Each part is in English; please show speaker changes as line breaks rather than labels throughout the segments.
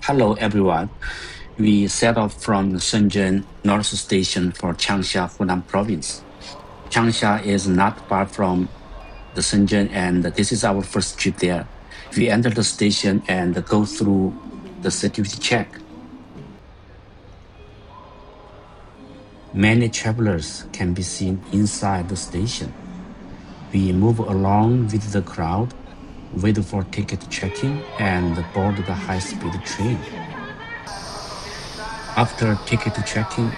Hello, everyone. We set off from Shenzhen North Station for Changsha, Hunan Province. Changsha is not far from the Shenzhen, and this is our first trip there. We enter the station and go through the security check. Many travelers can be seen inside the station. We move along with the crowd, wait for ticket checking, and board the high-speed train. After ticket checking,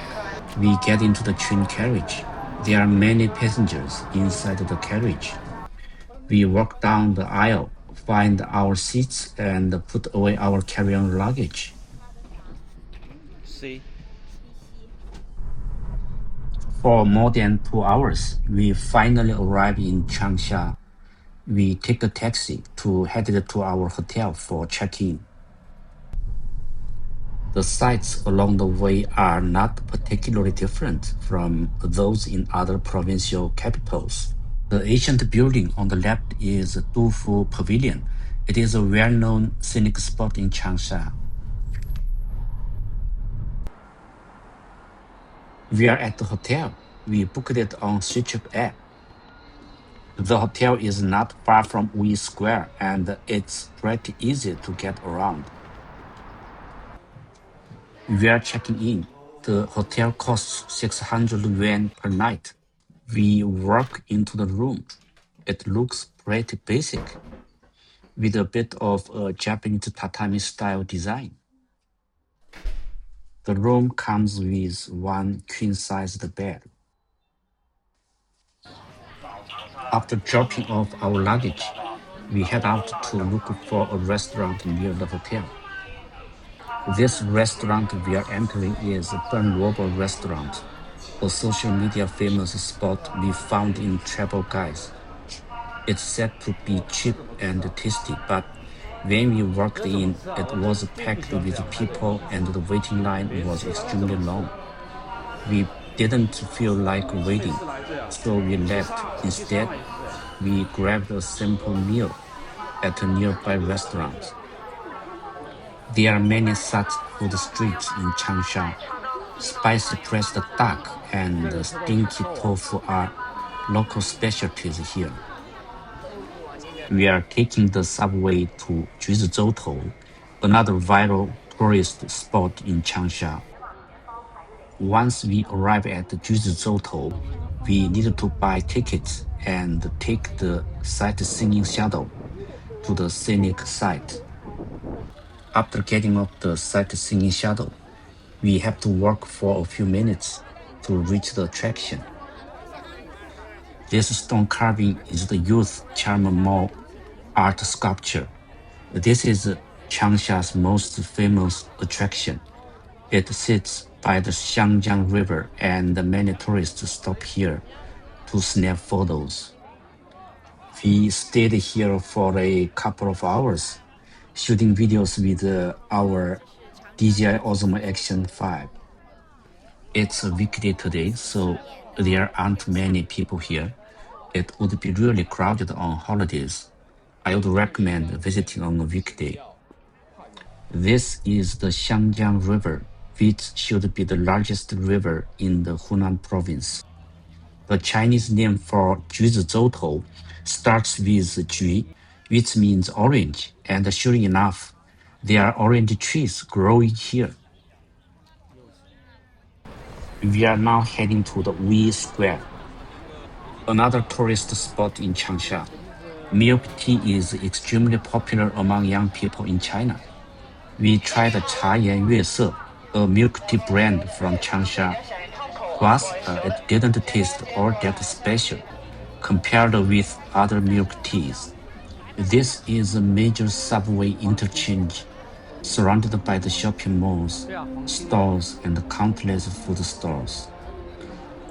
we get into the train carriage. There are many passengers inside the carriage. We walk down the aisle, find our seats, and put away our carry-on luggage.
See.
For more than 2 hours, we finally arrive in Changsha. We take a taxi to head to our hotel for check-in. The sights along the way are not particularly different from those in other provincial capitals. The ancient building on the left is Du Fu Pavilion. It is a well-known scenic spot in Changsha. We are at the hotel. We booked it on SeaTrip app. The hotel is not far from Wuyi Square, and it's pretty easy to get around. We are checking in. The hotel costs 600 yuan per night. We walk into the room. It looks pretty basic, with a bit of a Japanese tatami-style design. The room comes with one queen-sized bed. After dropping off our luggage, we head out to look for a restaurant near the hotel. This restaurant we are entering is Burn Rubber Restaurant, a social media famous spot we found in travel guides. It's said to be cheap and tasty, but when we walked in, it was packed with people and the waiting line was extremely long. We didn't feel like waiting, so we left. Instead, we grabbed a simple meal at a nearby restaurant. There are many such food streets in Changsha. Spicy pressed duck and stinky tofu are local specialties here. We are taking the subway to Juizhoutou, another viral tourist spot in Changsha. Once we arrive at Juizhoutou, we need to buy tickets and take the sightseeing shuttle to the scenic site. After getting off the sightseeing shuttle, we have to walk for a few minutes to reach the attraction. This stone carving is the youth charm Mao art sculpture. This is Changsha's most famous attraction. It sits by the Xiangjiang River, and many tourists stop here to snap photos. We stayed here for a couple of hours, shooting videos with our DJI Action 5. It's a weekday today, so there aren't many people here. It would be really crowded on holidays. I would recommend visiting on a weekday. This is the Xiangjiang River, which should be the largest river in the Hunan province. The Chinese name for Juizhoutou starts with Ju, which means orange, and sure enough, there are orange trees growing here. We are now heading to the Wuyi Square, another tourist spot in Changsha. Milk tea is extremely popular among young people in China. We tried Cha Yan Yue Se, a milk tea brand from Changsha. To us, it didn't taste all that special compared with other milk teas. This is a major subway interchange surrounded by the shopping malls, stores, and countless food stores.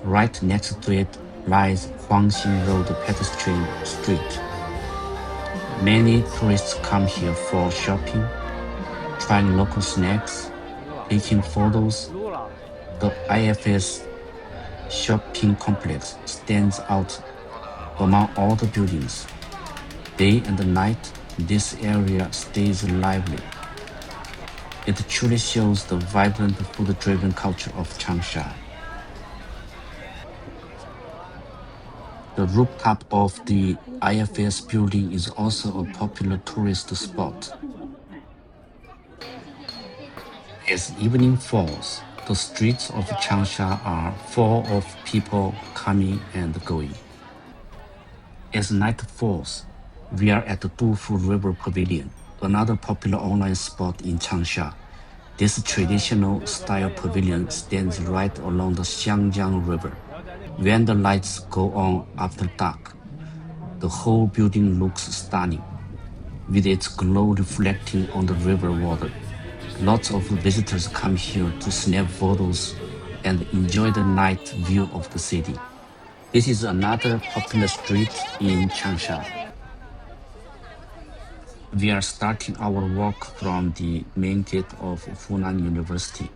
Right next to it lies Huangxin Road pedestrian street. Many tourists come here for shopping, trying local snacks, taking photos. The IFS shopping complex stands out among all the buildings. Day and night, this area stays lively. It truly shows the vibrant food-driven culture of Changsha. The rooftop of the IFS building is also a popular tourist spot. As evening falls, the streets of Changsha are full of people coming and going. As night falls, we are at the Fu River Pavilion, another popular online spot in Changsha. This traditional style pavilion stands right along the Xiangjiang River. When the lights go on after dark, the whole building looks stunning, with its glow reflecting on the river water. Lots of visitors come here to snap photos and enjoy the night view of the city. This is another popular street in Changsha. We are starting our walk from the main gate of Hunan University.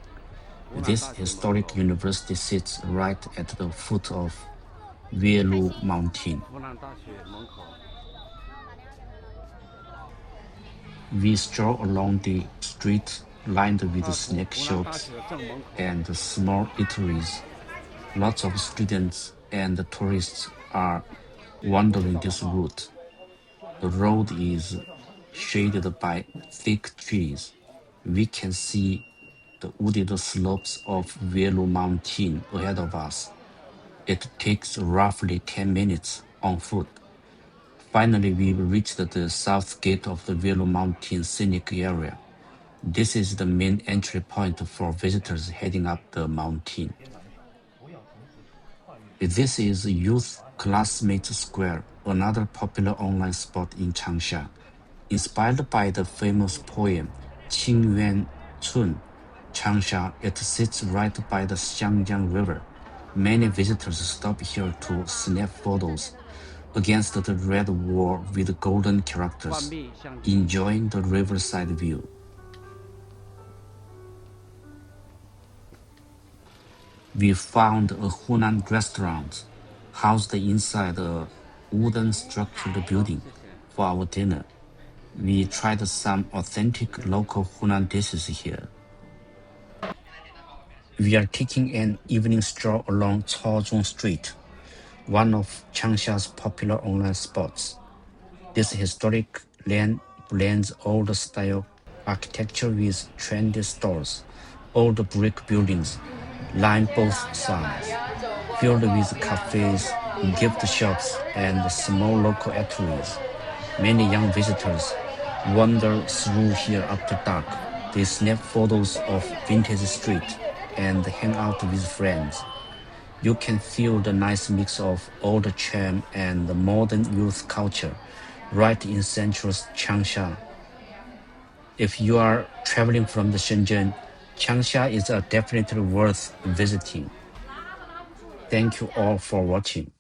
This historic university sits right at the foot of Yuelu Mountain. We stroll along the street lined with snack shops and small eateries. Lots of students and tourists are wandering this route. The road is shaded by thick trees. We can see the wooded slopes of Yuelu Mountain ahead of us. It takes roughly 10 minutes on foot. Finally, we reached the south gate of the Yuelu Mountain scenic area. This is the main entry point for visitors heading up the mountain. This is Youth Classmates Square, another popular online spot in Changsha. Inspired by the famous poem Qingyuan Cun, Changsha, it sits right by the Xiangjiang River. Many visitors stop here to snap photos against the red wall with golden characters, enjoying the riverside view. We found a Hunan restaurant housed inside a wooden structured building for our dinner. We tried some authentic local Hunan dishes here. We are taking an evening stroll along Chaozong Street, one of Changsha's popular online spots. This historic land blends old style architecture with trendy stores. Old brick buildings line both sides, filled with cafes, gift shops, and small local eateries. Many young visitors wander through here after dark. They snap photos of vintage street and hang out with friends. You can feel the nice mix of old charm and modern youth culture right in central Changsha. If you are traveling from the Shenzhen, Changsha is definitely worth visiting. Thank you all for watching.